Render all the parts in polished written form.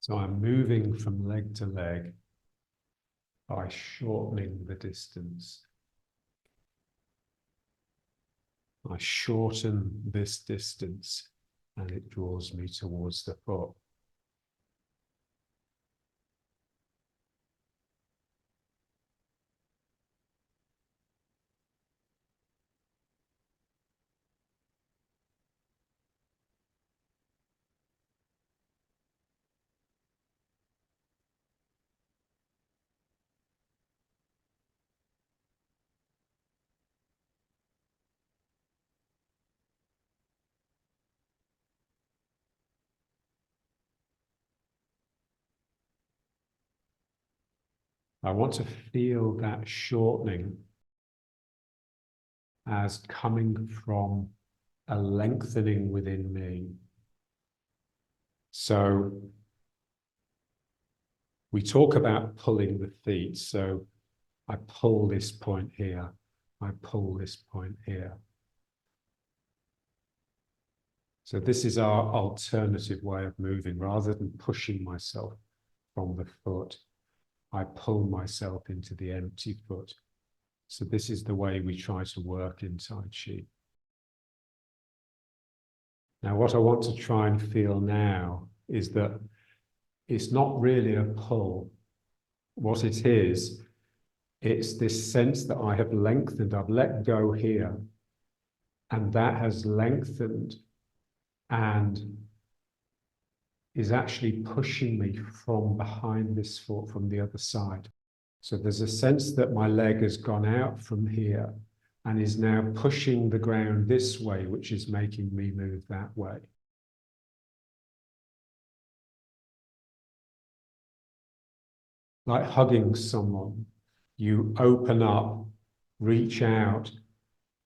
So I'm moving from leg to leg by shortening the distance. I shorten this distance and it draws me towards the foot. I want to feel that shortening as coming from a lengthening within me. So we talk about pulling the feet. So I pull this point here. I pull this point here. So this is our alternative way of moving. Rather than pushing myself from the foot, I pull myself into the empty foot. So this is the way we try to work in Tai Chi. Now, what I want to try and feel now is that it's not really a pull. What it is, it's this sense that I have lengthened, I've let go here, and that has lengthened and is actually pushing me from behind this foot, from the other side. So there's a sense that my leg has gone out from here and is now pushing the ground this way, which is making me move that way. Like hugging someone, you open up, reach out,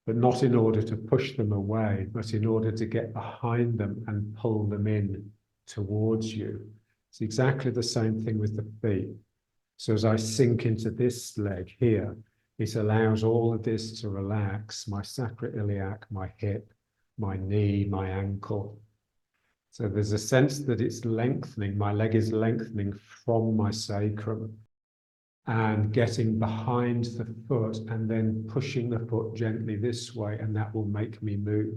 but not in order to push them away, but in order to get behind them and pull them in towards you. It's exactly the same thing with the feet. So as I sink into this leg here, it allows all of this to relax, my sacroiliac, my hip, my knee, my ankle. So there's a sense that it's lengthening, my leg is lengthening from my sacrum and getting behind the foot and then pushing the foot gently this way, and that will make me move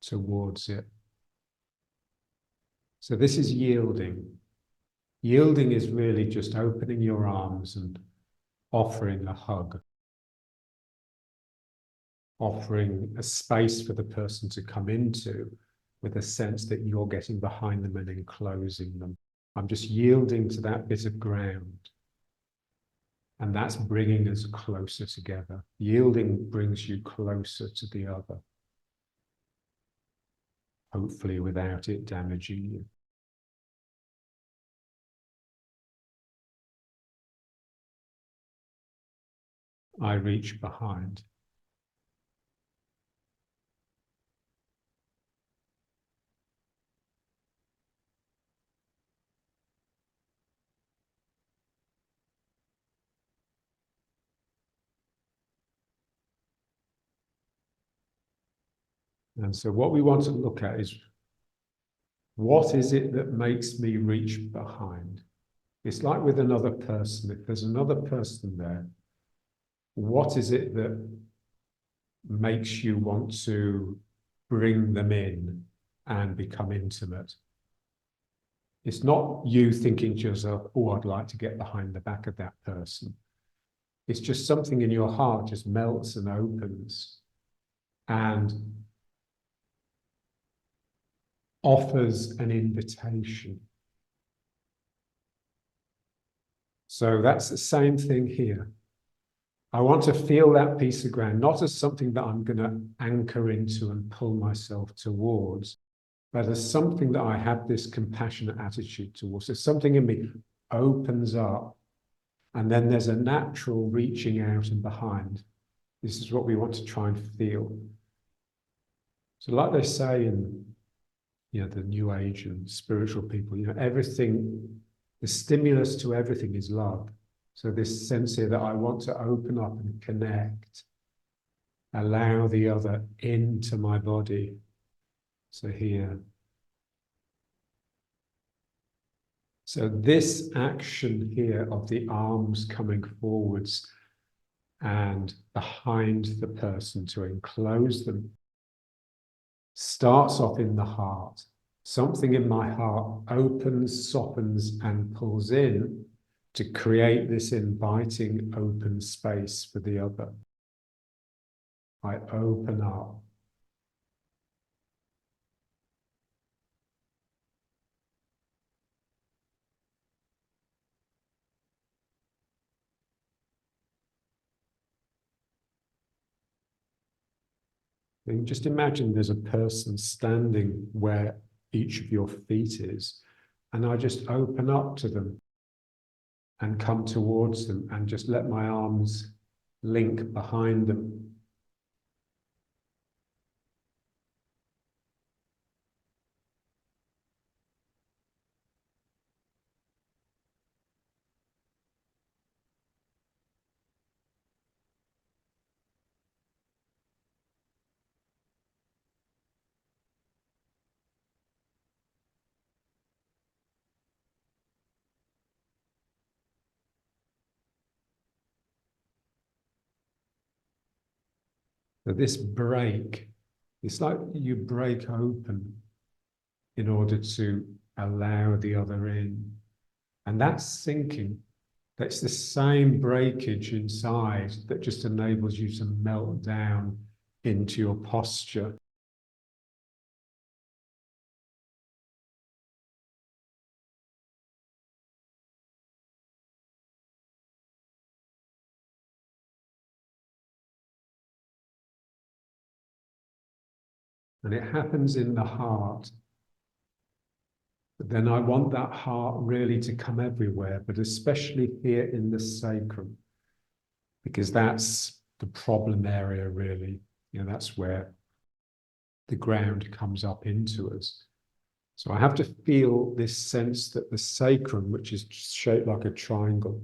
towards it. So this is yielding. Yielding is really just opening your arms and offering a hug, offering a space for the person to come into with a sense that you're getting behind them and enclosing them. I'm just yielding to that bit of ground. And that's bringing us closer together. Yielding brings you closer to the other, hopefully without it damaging you. I reach behind. And so what we want to look at is, what is it that makes me reach behind? It's like with another person. If there's another person there, what is it that makes you want to bring them in and become intimate? It's not you thinking to yourself, oh, I'd like to get behind the back of that person. It's just something in your heart just melts and opens and offers an invitation. So that's the same thing here. I want to feel that piece of ground, not as something that I'm going to anchor into and pull myself towards, but as something that I have this compassionate attitude towards. So something in me opens up, and then there's a natural reaching out and behind. This is what we want to try and feel. So like they say in the New Age and spiritual people, everything, the stimulus to everything is love. So this sense here that I want to open up and connect, allow the other into my body. So here, So this action here of the arms coming forwards and behind the person to enclose them starts off in the heart. Something in my heart opens, softens, and pulls in to create this inviting open space for the other. I open up. And just imagine there's a person standing where each of your feet is, and I just open up to them and come towards them and just let my arms link behind them. But this break, it's like you break open in order to allow the other in. And that's sinking. That's the same breakage inside that just enables you to melt down into your posture. And it happens in the heart. But then I want that heart really to come everywhere, but especially here in the sacrum, because that's the problem area, really. You know, that's where the ground comes up into us. So I have to feel this sense that the sacrum, which is shaped like a triangle,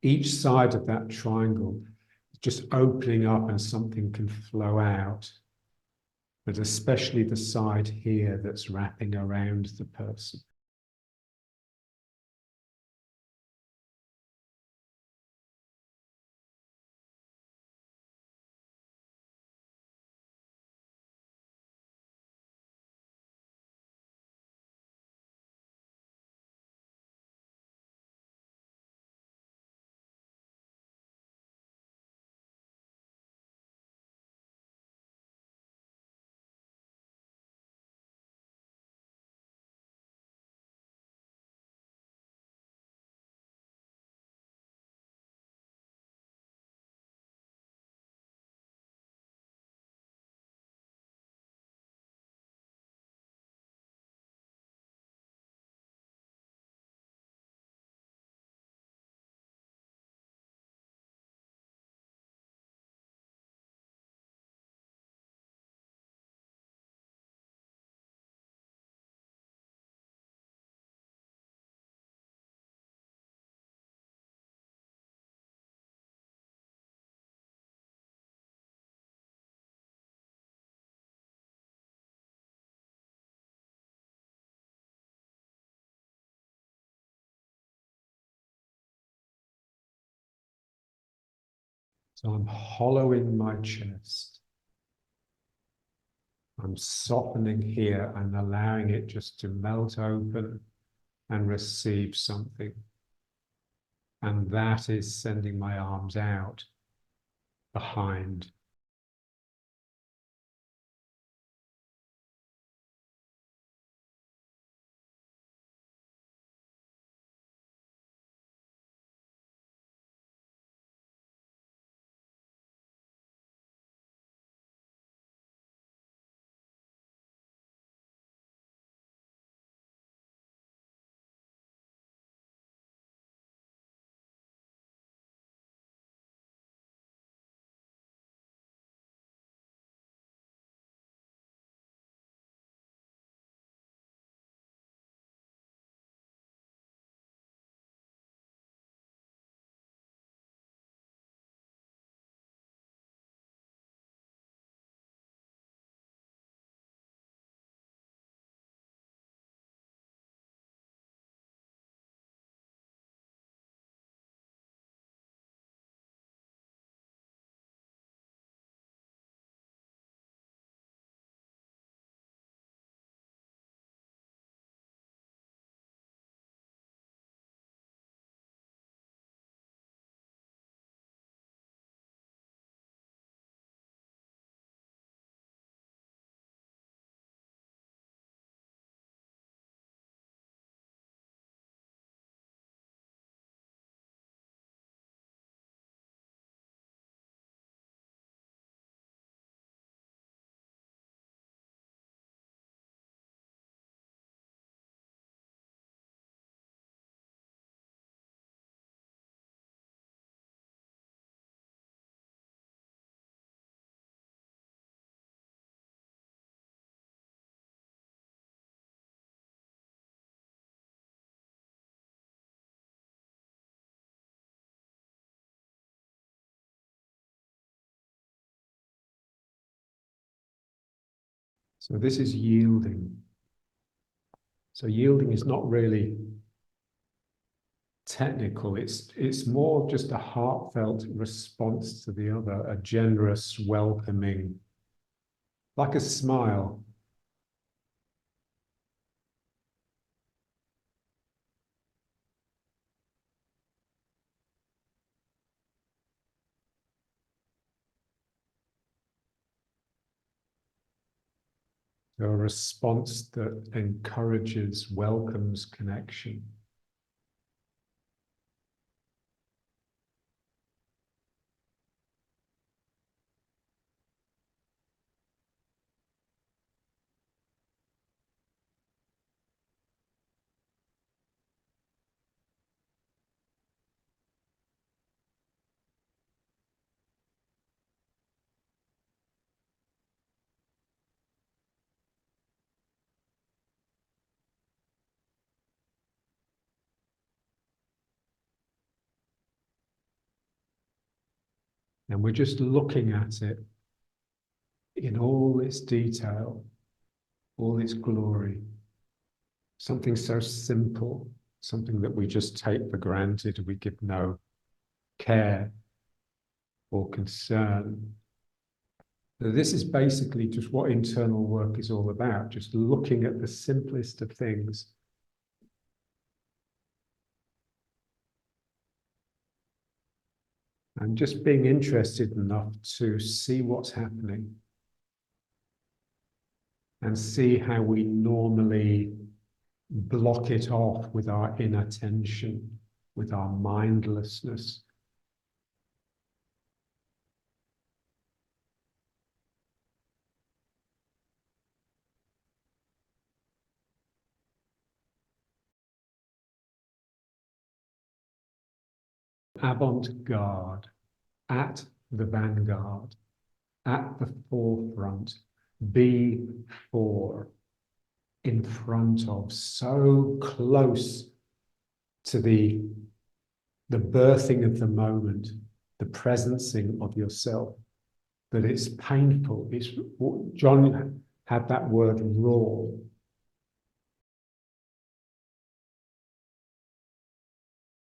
each side of that triangle is just opening up and something can flow out, but especially the side here that's wrapping around the person. So I'm hollowing my chest. I'm softening here and allowing it just to melt open and receive something. And that is sending my arms out behind. So this is yielding. So yielding is not really technical. It's more just a heartfelt response to the other, a generous, welcoming, like a smile. A response that encourages, welcomes connection. And we're just looking at it in all its detail, all its glory. Something so simple, something that we just take for granted, we give no care or concern. So this is basically just what internal work is all about, just looking at the simplest of things. And just being interested enough to see what's happening and see how we normally block it off with our inattention, with our mindlessness. Avant-garde, at the vanguard, at the forefront, before, in front of, so close to the birthing of the moment, the presencing of yourself, that it's painful. It's, John had that word raw.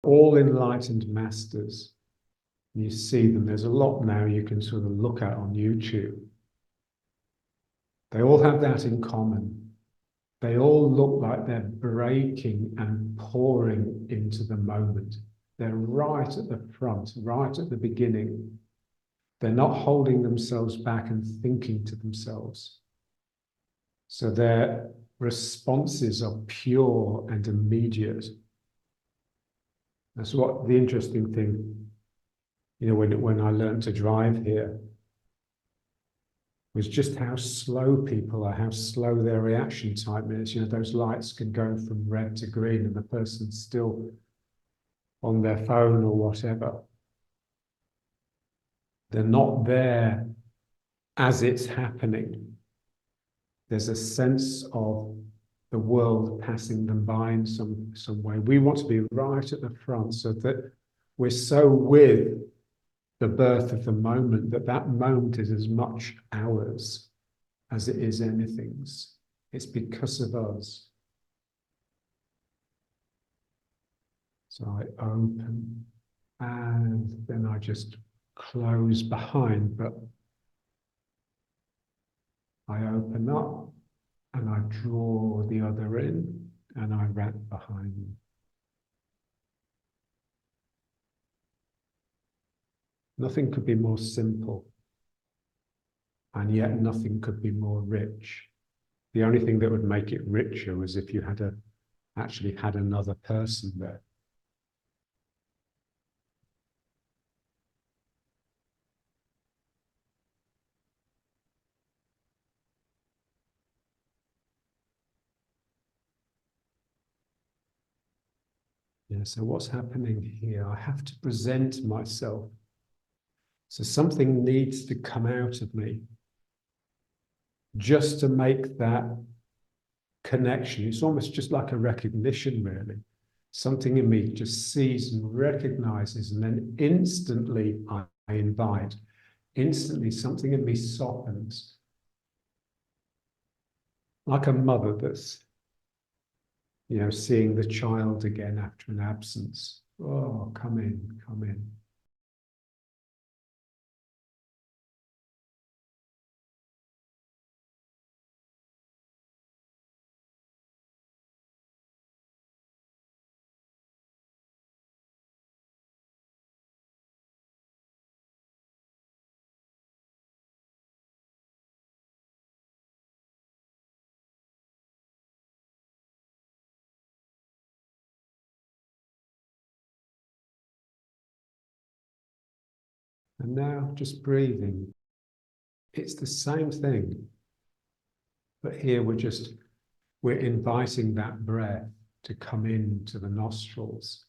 All enlightened masters, you see them, there's a lot now you can sort of look at on YouTube. They all have that in common. They all look like they're breaking and pouring into the moment. They're right at the front, right at the beginning. They're not holding themselves back and thinking to themselves. So their responses are pure and immediate. That's what the interesting thing, you know, when I learned to drive here, was just how slow people are, how slow their reaction time is. You know, those lights can go from red to green and the person's still on their phone or whatever. They're not there as it's happening. There's a sense of the world passing them by in some way. We want to be right at the front so that we're so with the birth of the moment that that moment is as much ours as it is anything's. It's because of us. So I open and then I just close behind, but I open up and I draw the other in and I wrap behind me. Nothing could be more simple, and yet nothing could be more rich. The only thing that would make it richer was if you had actually had another person there. Yeah, so what's happening here? I have to present myself. So something needs to come out of me just to make that connection. It's almost just like a recognition, really. Something in me just sees and recognizes, and then instantly I invite. Instantly something in me softens. like a mother that's, seeing the child again after an absence. Oh, come in, come in. And now just breathing. It's the same thing, but here we're inviting that breath to come into the nostrils.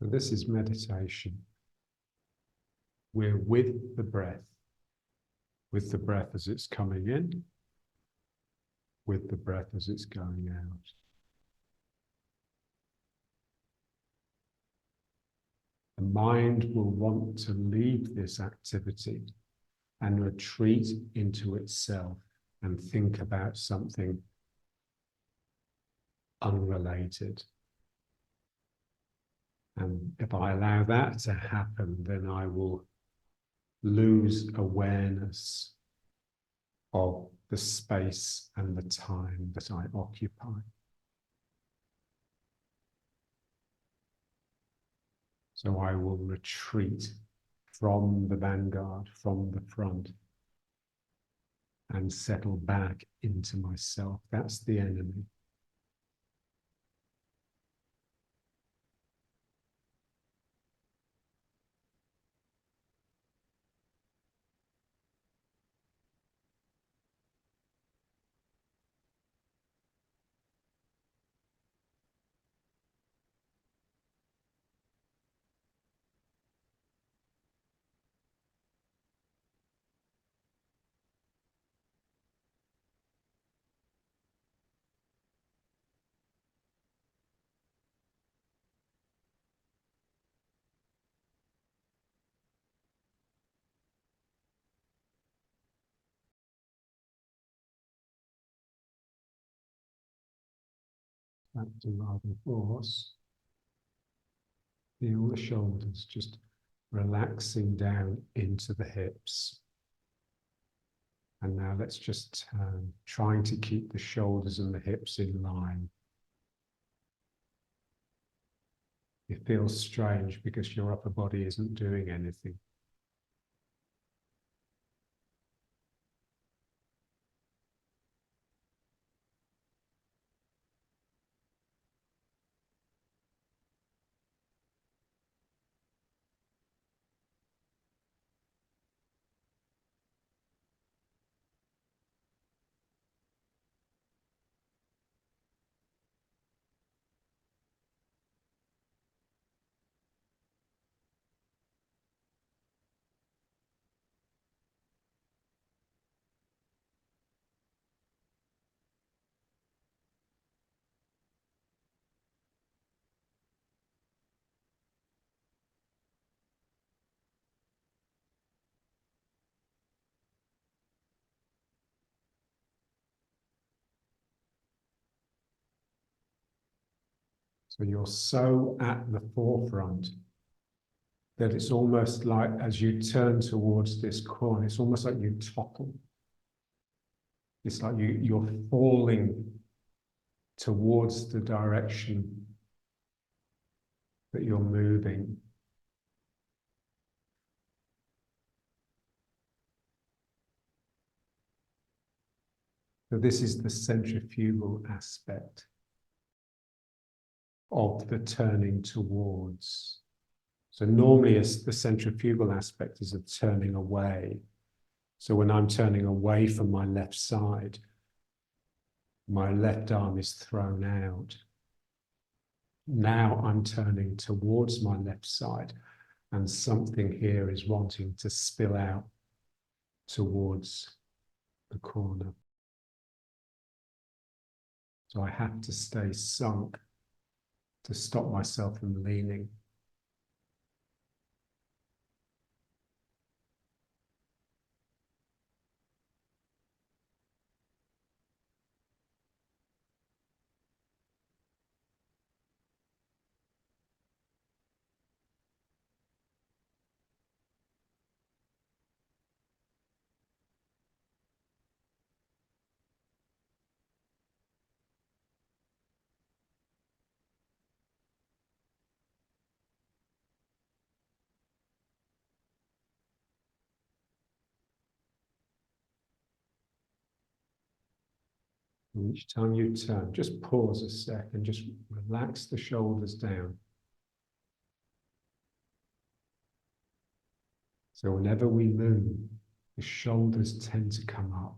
And this is meditation. We're with the breath as it's coming in, with the breath as it's going out. The mind will want to leave this activity and retreat into itself and think about something unrelated. And if I allow that to happen, then I will lose awareness of the space and the time that I occupy. So I will retreat from the vanguard, from the front, and settle back into myself. That's the enemy. Back to rather force. Feel the shoulders just relaxing down into the hips. And now let's just turn, trying to keep the shoulders and the hips in line. It feels strange because your upper body isn't doing anything. So you're so at the forefront that it's almost like as you turn towards this corner, it's almost like you topple. It's like you're falling towards the direction that you're moving. So this is the centrifugal aspect of the turning towards. So normally the centrifugal aspect is of turning away. So when I'm turning away from my left side, my left arm is thrown out. Now I'm turning towards my left side, and something here is wanting to spill out towards the corner. So I have to stay sunk to stop myself from leaning. And each time you turn, just pause a sec and just relax the shoulders down. So whenever we move, the shoulders tend to come up.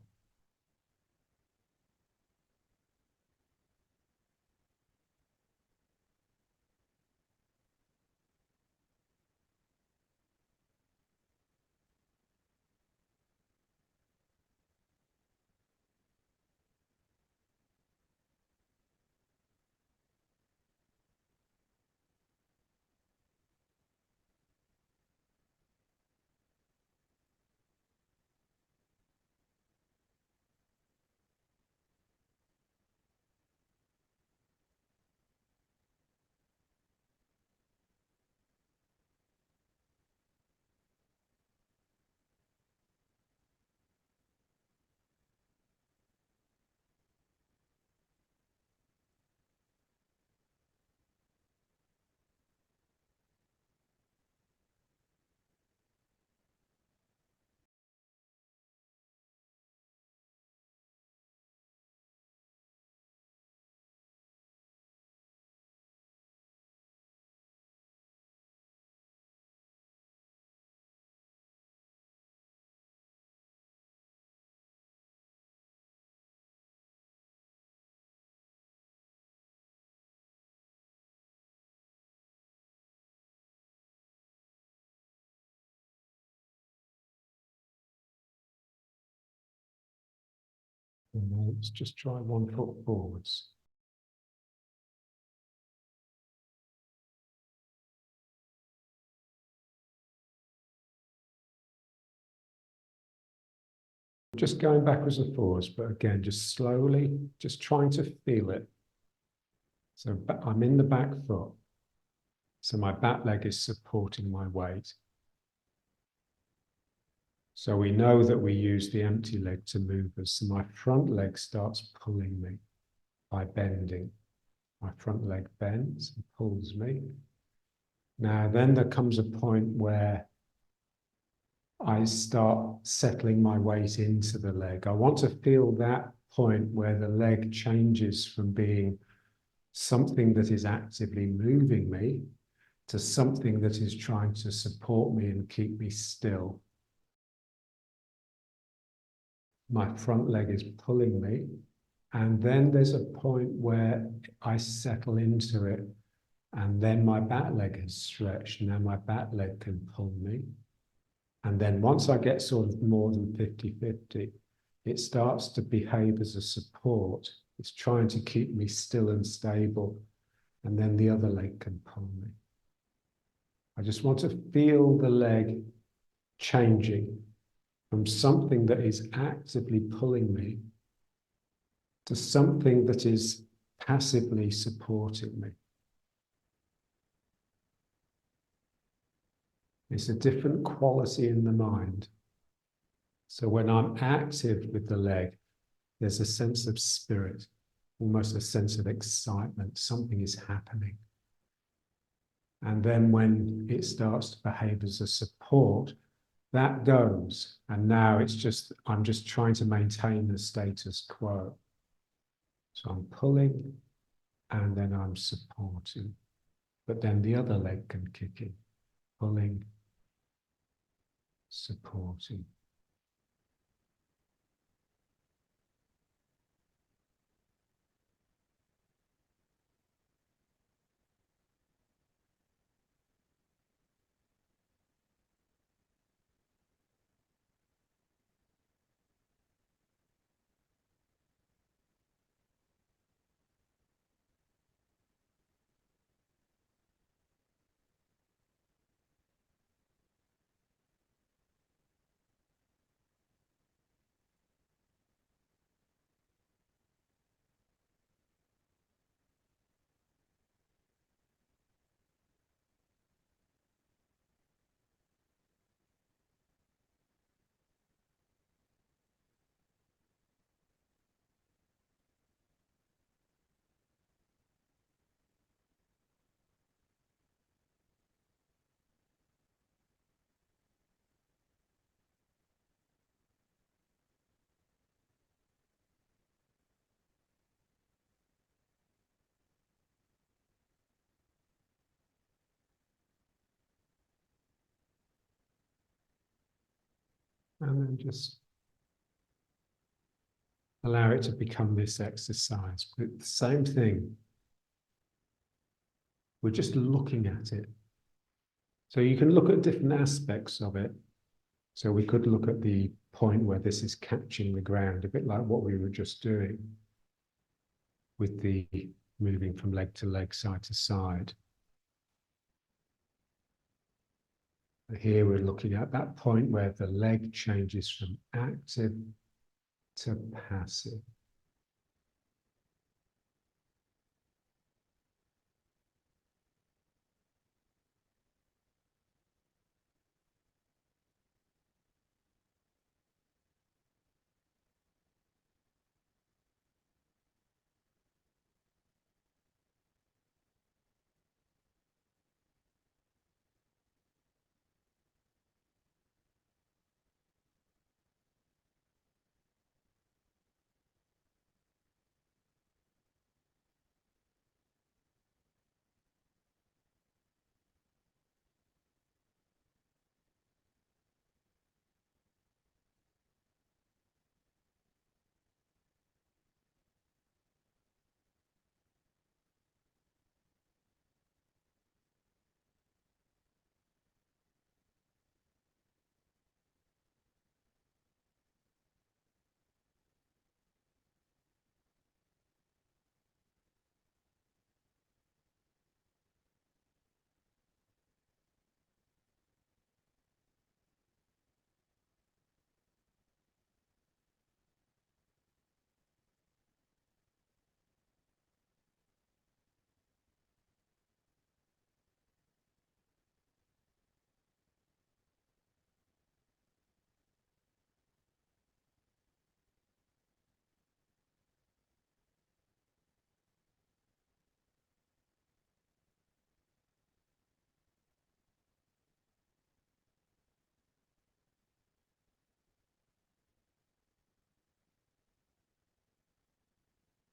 And now let's just try 1 foot forwards. Just going backwards and forwards, but again, just slowly, just trying to feel it. So I'm in the back foot. So my back leg is supporting my weight. So we know that we use the empty leg to move us. So my front leg starts pulling me by bending. My front leg bends and pulls me. Now, then there comes a point where I start settling my weight into the leg. I want to feel that point where the leg changes from being something that is actively moving me to something that is trying to support me and keep me still. My front leg is pulling me, and then there's a point where I settle into it, and then my back leg has stretched. Now my back leg can pull me. And then once I get sort of more than 50-50, it starts to behave as a support. It's trying to keep me still and stable. And then the other leg can pull me. I just want to feel the leg changing from something that is actively pulling me to something that is passively supporting me. It's a different quality in the mind. So when I'm active with the leg, there's a sense of spirit, almost a sense of excitement. Something is happening. And then when it starts to behave as a support, that goes. And now I'm just trying to maintain the status quo. So I'm pulling and then I'm supporting. But then the other leg can kick in, pulling, supporting. And then just allow it to become this exercise. But the same thing, we're just looking at it. So you can look at different aspects of it. So we could look at the point where this is catching the ground, a bit like what we were just doing with the moving from leg to leg, side to side. Here we're looking at that point where the leg changes from active to passive.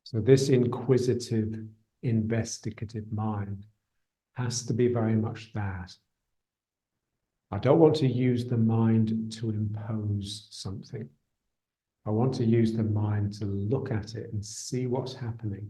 So this inquisitive, investigative mind has to be very much that. I don't want to use the mind to impose something. I want to use the mind to look at it and see what's happening.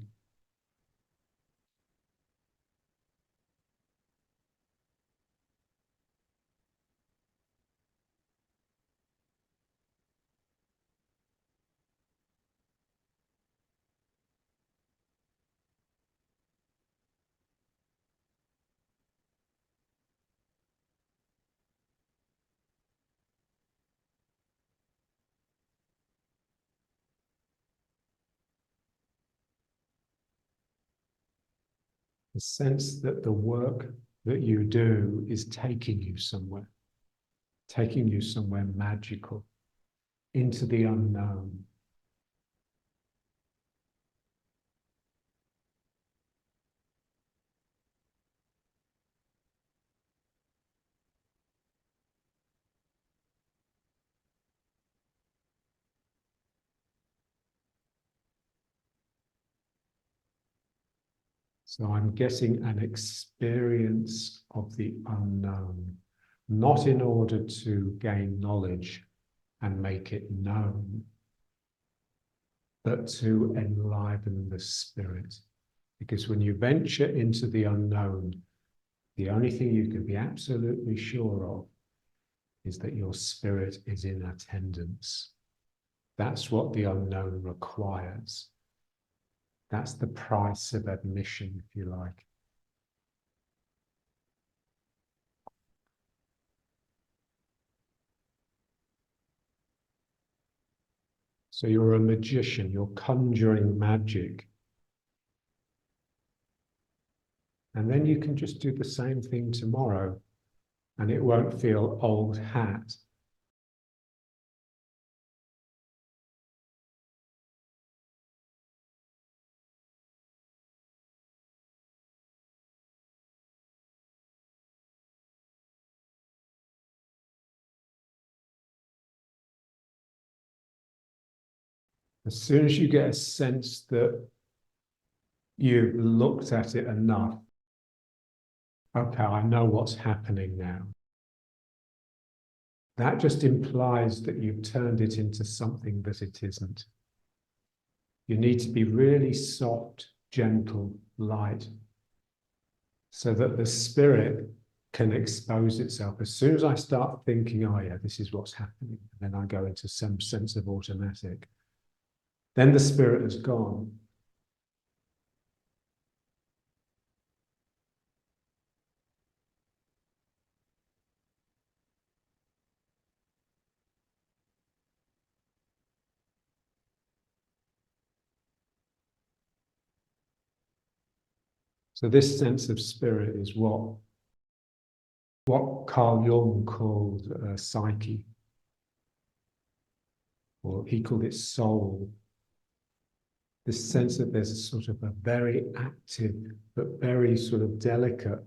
The sense that the work that you do is taking you somewhere. taking you somewhere magical, into the unknown. So I'm getting an experience of the unknown, not in order to gain knowledge and make it known, but to enliven the spirit. Because when you venture into the unknown, the only thing you can be absolutely sure of is that your spirit is in attendance. That's what the unknown requires. That's the price of admission, if you like. So you're a magician, you're conjuring magic. And then you can just do the same thing tomorrow, and it won't feel old hat. As soon as you get a sense that you've looked at it enough, okay, I know what's happening now. That just implies that you've turned it into something that it isn't. You need to be really soft, gentle, light, so that the spirit can expose itself. As soon as I start thinking, oh yeah, this is what's happening, then I go into some sense of automatic, then the spirit has gone. So this sense of spirit is what Carl Jung called psyche, or he called it soul. This sense that there's a sort of a very active but very sort of delicate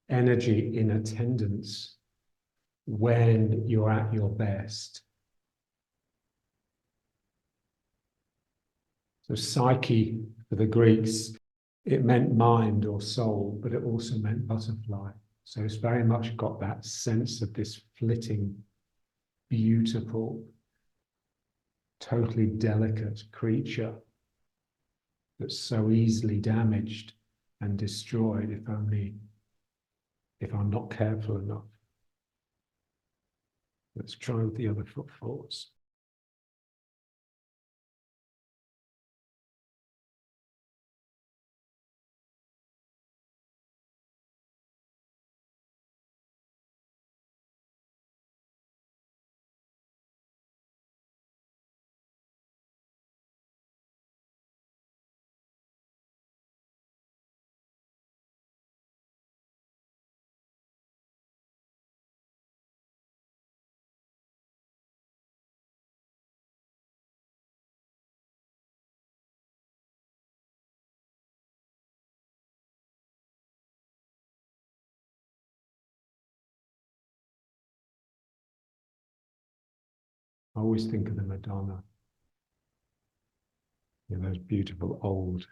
energy in attendance when you're at your best. So psyche for the Greeks, it meant mind or soul, but it also meant butterfly. So it's very much got that sense of this flitting, beautiful, totally delicate creature that's so easily damaged and destroyed if I'm not careful enough. Let's try with the other foot forwards. I always think of the Madonna, you know, those beautiful old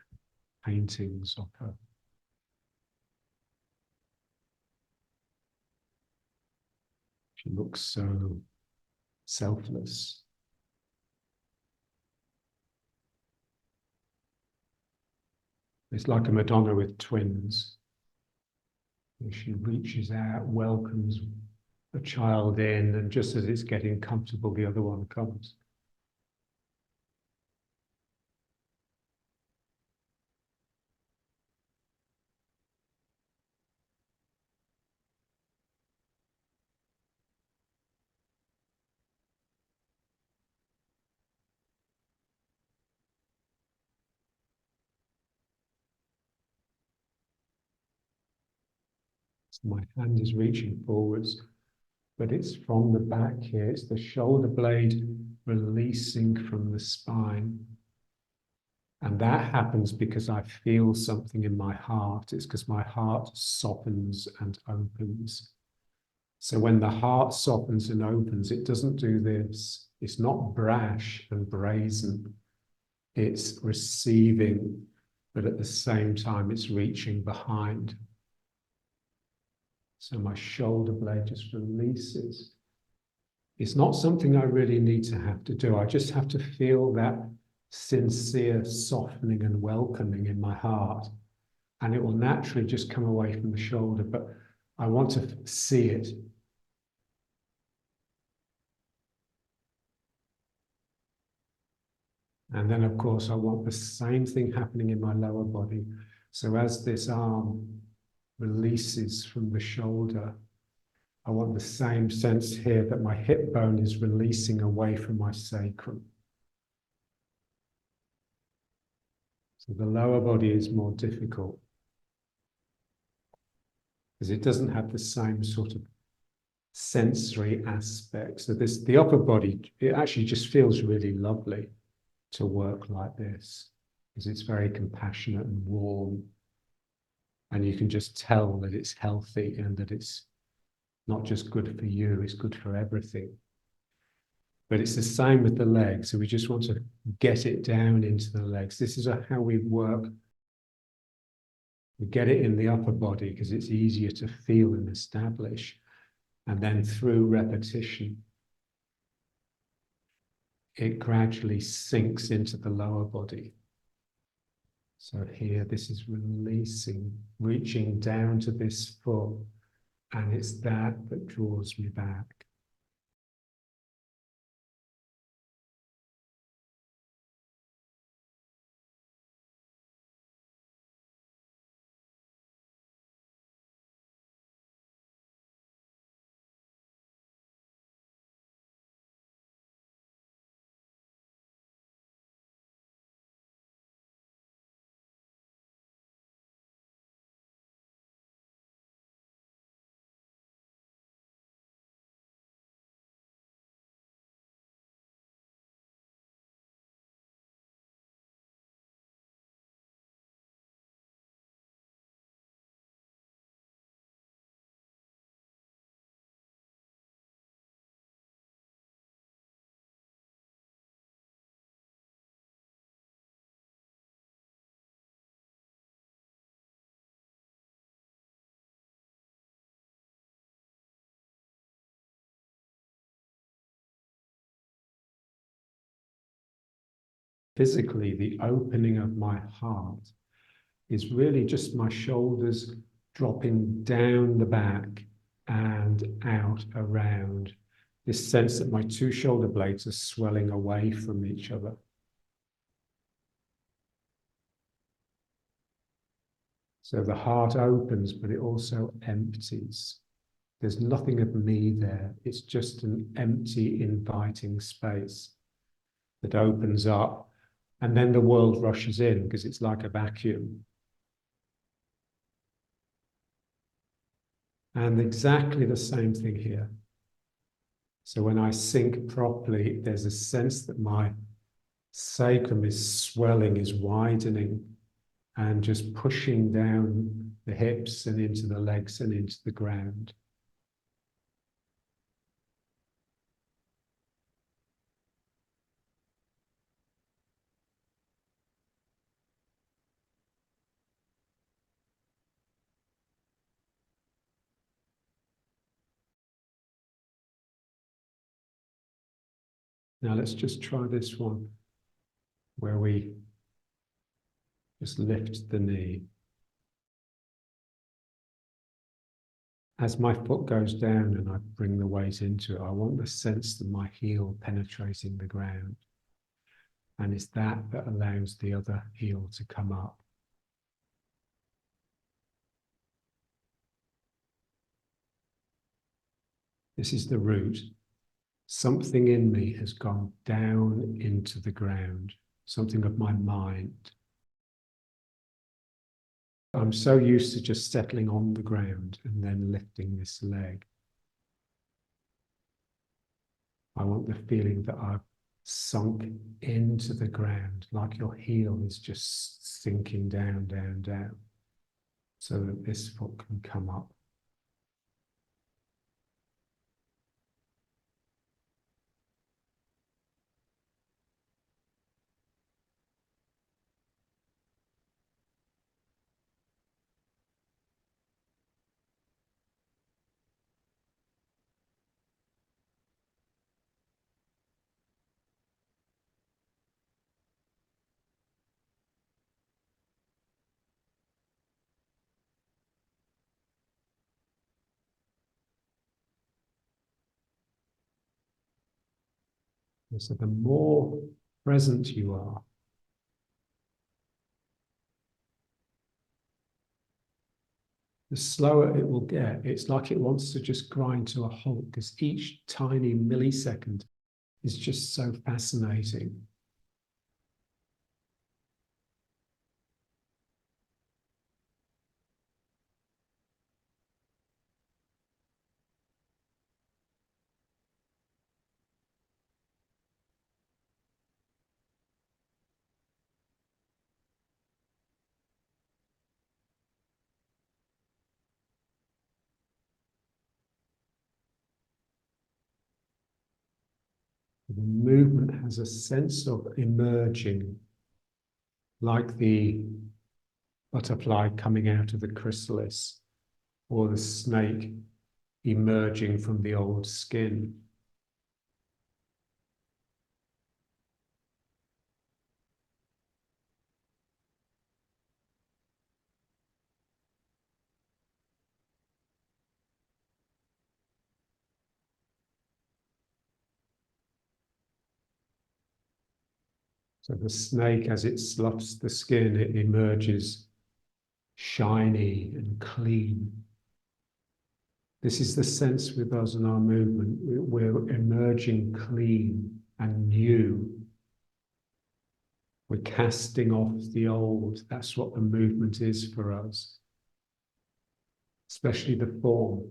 paintings of her. She looks so selfless. It's like a Madonna with twins. She reaches out, welcomes a child in, and just as it's getting comfortable, the other one comes. So my hand is reaching forwards, but it's from the back here. It's the shoulder blade releasing from the spine. And that happens because I feel something in my heart. It's because my heart softens and opens. So when the heart softens and opens, it doesn't do this. It's not brash and brazen. It's receiving, but at the same time, it's reaching behind. So my shoulder blade just releases. It's not something I really need to have to do. I just have to feel that sincere softening and welcoming in my heart. And it will naturally just come away from the shoulder, but I want to see it. And then, of course, I want the same thing happening in my lower body. So as this arm releases from the shoulder, I want the same sense here that my hip bone is releasing away from my sacrum. So the lower body is more difficult because it doesn't have the same sort of sensory aspect. So the upper body, it actually just feels really lovely to work like this because it's very compassionate and warm. And you can just tell that it's healthy and that it's not just good for you, it's good for everything. But it's the same with the legs. So we just want to get it down into the legs. This is how we work. We get it in the upper body because it's easier to feel and establish. And then through repetition, it gradually sinks into the lower body. So here, this is releasing, reaching down to this foot, and it's that draws me back. Physically, the opening of my heart is really just my shoulders dropping down the back and out around. This sense that my two shoulder blades are swelling away from each other. So the heart opens, but it also empties. There's nothing of me there. It's just an empty, inviting space that opens up. And then the world rushes in because it's like a vacuum. And exactly the same thing here. So when I sink properly, there's a sense that my sacrum is swelling, is widening, and just pushing down the hips and into the legs and into the ground. Now let's just try this one where we just lift the knee. As my foot goes down and I bring the weight into it, I want the sense of my heel penetrating the ground. And it's that allows the other heel to come up. This is the root. Something in me has gone down into the ground, something of my mind. I'm so used to just settling on the ground and then lifting this leg. I want the feeling that I've sunk into the ground, like your heel is just sinking down, down, down, so that this foot can come up. And so the more present you are, the slower it will get. It's like it wants to just grind to a halt, because each tiny millisecond is just so fascinating. The movement has a sense of emerging, like the butterfly coming out of the chrysalis, or the snake emerging from the old skin. So the snake, as it sloughs the skin, it emerges shiny and clean. This is the sense with us in our movement. We're emerging clean and new. We're casting off the old. That's what the movement is for us, especially the form.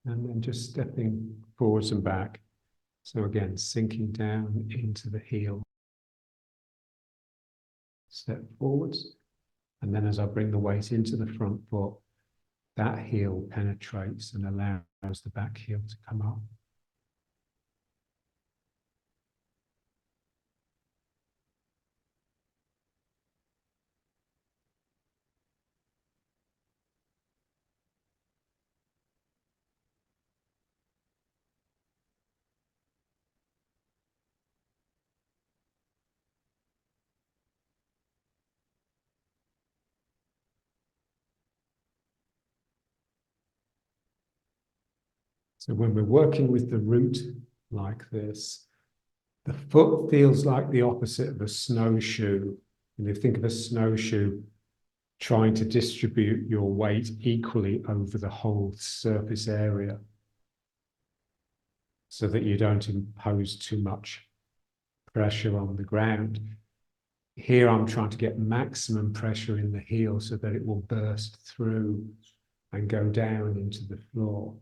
And then just stepping forwards and back. So again, sinking down into the heel. Step forwards. And then as I bring the weight into the front foot, that heel penetrates and allows the back heel to come up. So when we're working with the root like this, the foot feels like the opposite of a snowshoe. And you think of a snowshoe trying to distribute your weight equally over the whole surface area so that you don't impose too much pressure on the ground. Here I'm trying to get maximum pressure in the heel so that it will burst through and go down into the floor.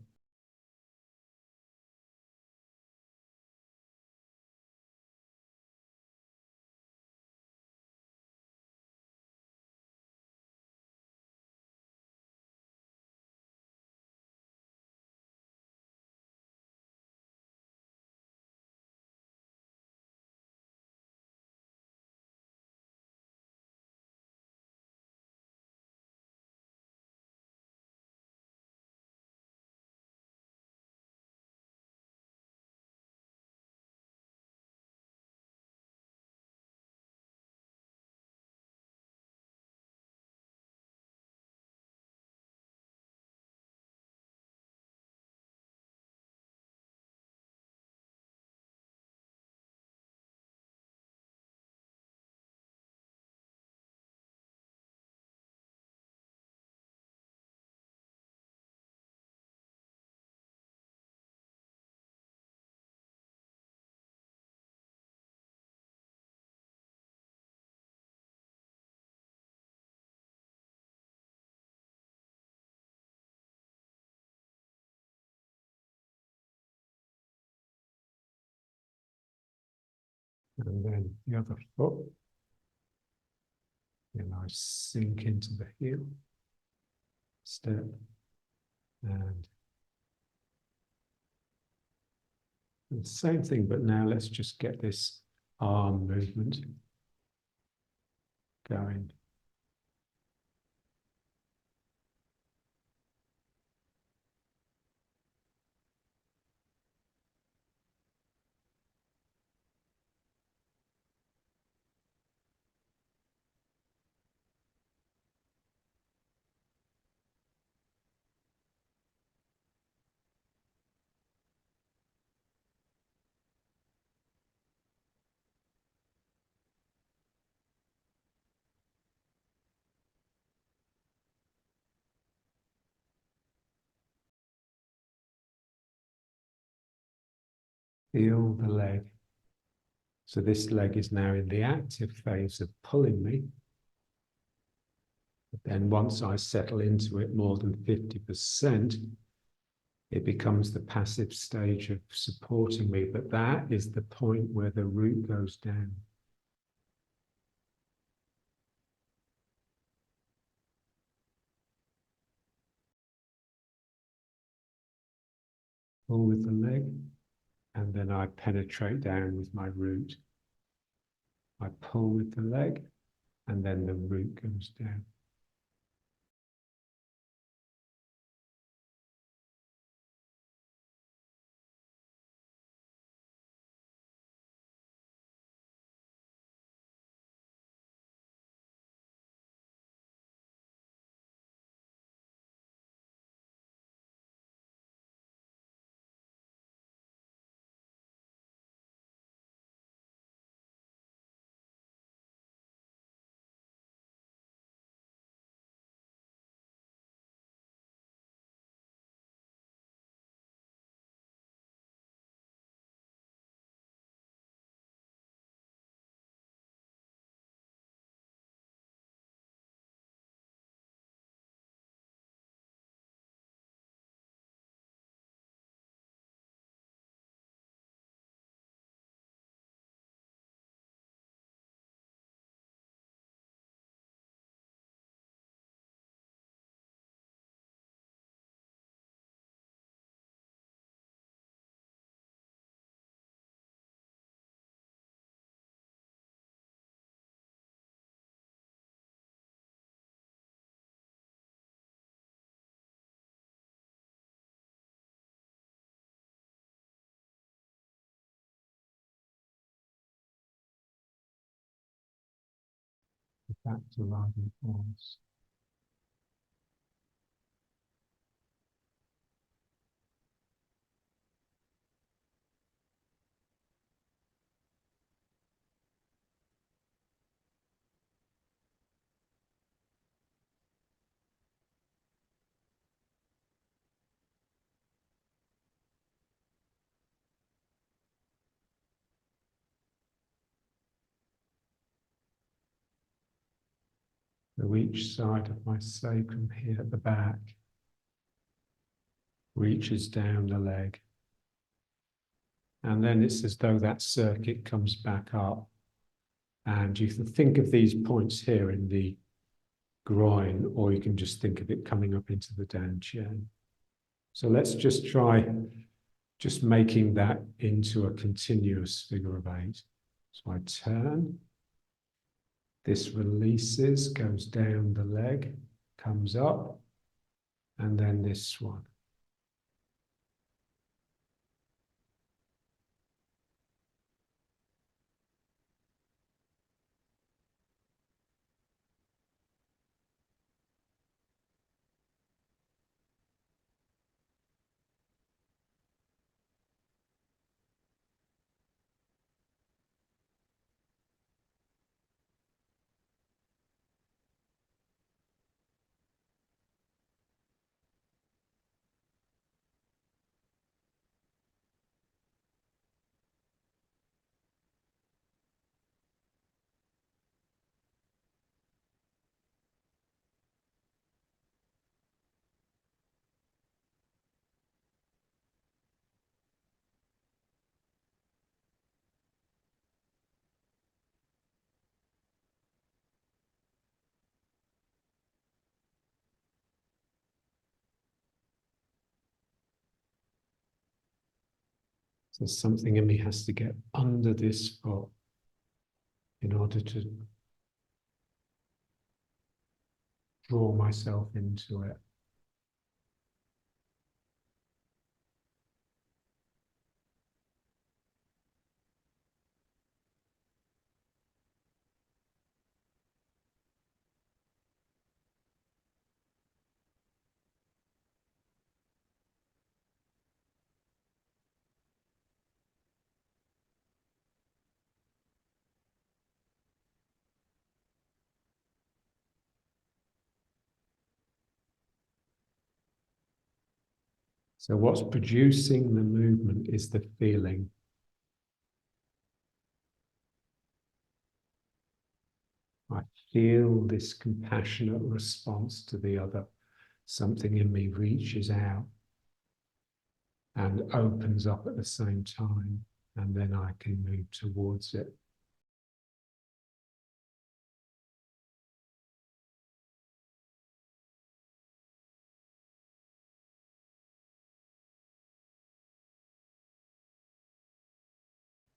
And then the other foot. And I sink into the heel, step, and the same thing, but now let's just get this arm movement going. Feel the leg. So this leg is now in the active phase of pulling me. But then once I settle into it more than 50%, it becomes the passive stage of supporting me. But that is the point where the root goes down. Pull with the leg, and then I penetrate down with my root. I pull with the leg, and then the root goes down. Back to riding horse. So each side of my sacrum here at the back reaches down the leg. And then it's as though that circuit comes back up. And you can think of these points here in the groin, or you can just think of it coming up into the dantian. So let's just try just making that into a continuous figure of 8. So I turn, this releases, goes down the leg, comes up, and then this one. So something in me has to get under this foot in order to draw myself into it. So what's producing the movement is the feeling. I feel this compassionate response to the other. Something in me reaches out and opens up at the same time, and then I can move towards it.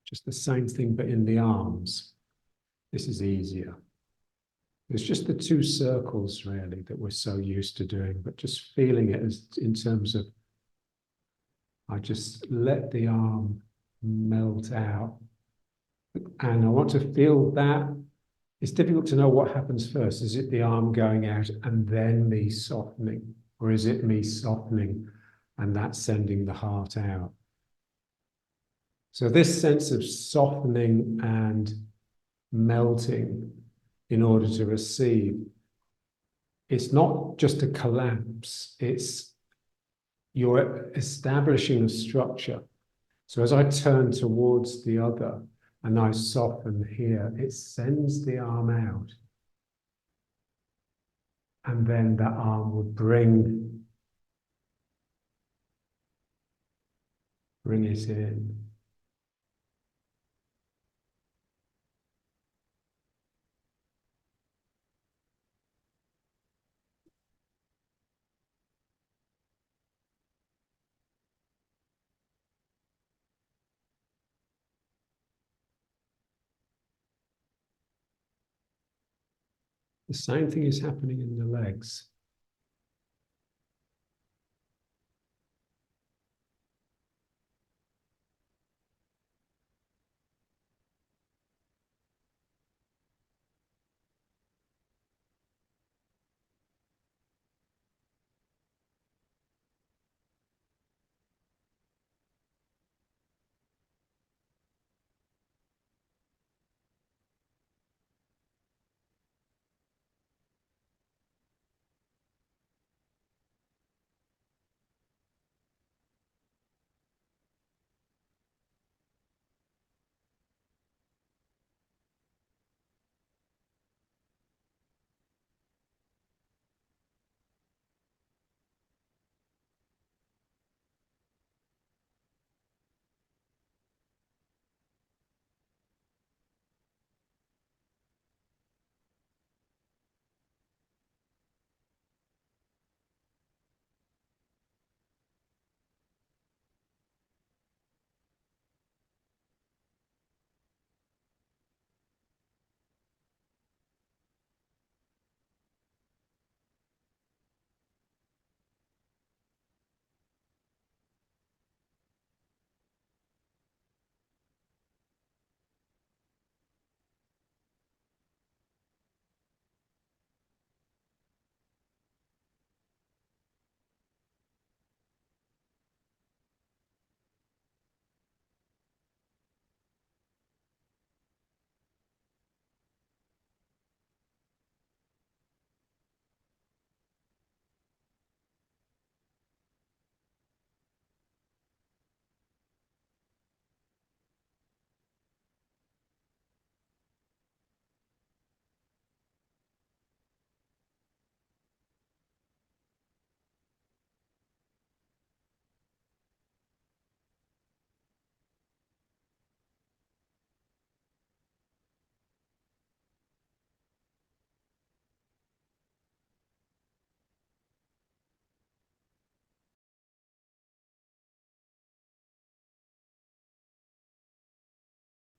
Just the same thing, but in the arms. This is easier. It's just the two circles, really, that we're so used to doing, but just feeling it as in terms of, I just let the arm melt out. And I want to feel that. It's difficult to know what happens first. Is it the arm going out and then me softening? Or is it me softening and that's sending the heart out? So this sense of softening and melting in order to receive, it's not just a collapse, it's you're establishing a structure. So as I turn towards the other and I soften here, it sends the arm out. And then that arm will bring it in. The same thing is happening in the legs.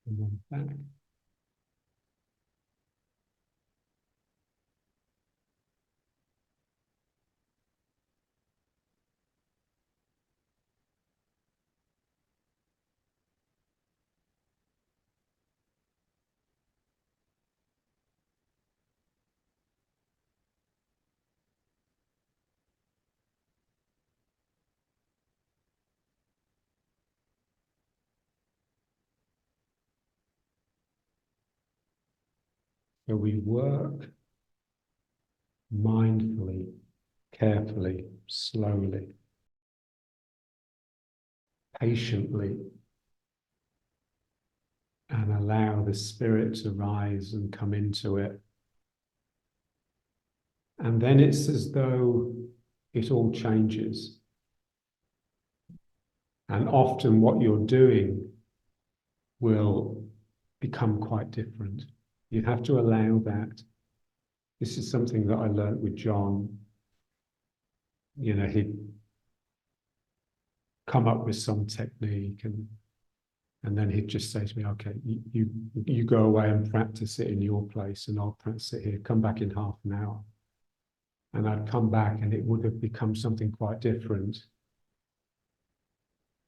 and then back. So we work mindfully, carefully, slowly, patiently, and allow the spirit to rise and come into it. And then it's as though it all changes. And often what you're doing will become quite different. You have to allow that. This is something that I learned with John. You know, he'd come up with some technique and then he'd just say to me, okay, you go away and practice it in your place and I'll practice it here. Come back in half an hour. And I'd come back and it would have become something quite different.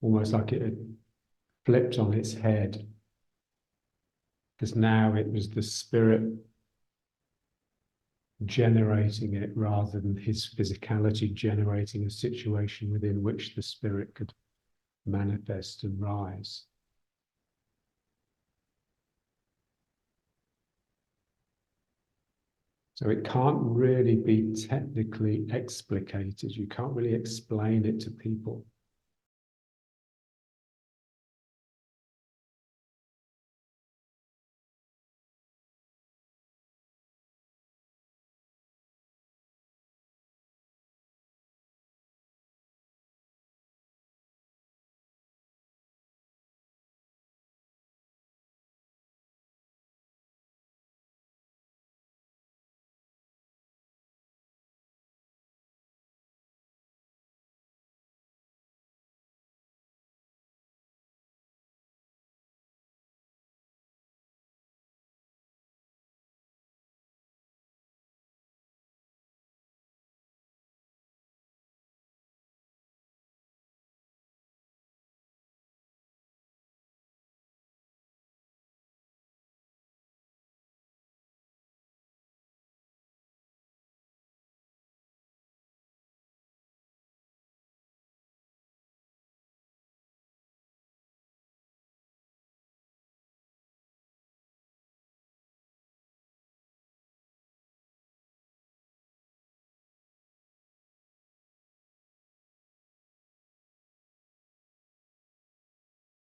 Almost like it had flipped on its head. Because now it was the spirit generating it rather than his physicality generating a situation within which the spirit could manifest and rise. So it can't really be technically explicated. You can't really explain it to people.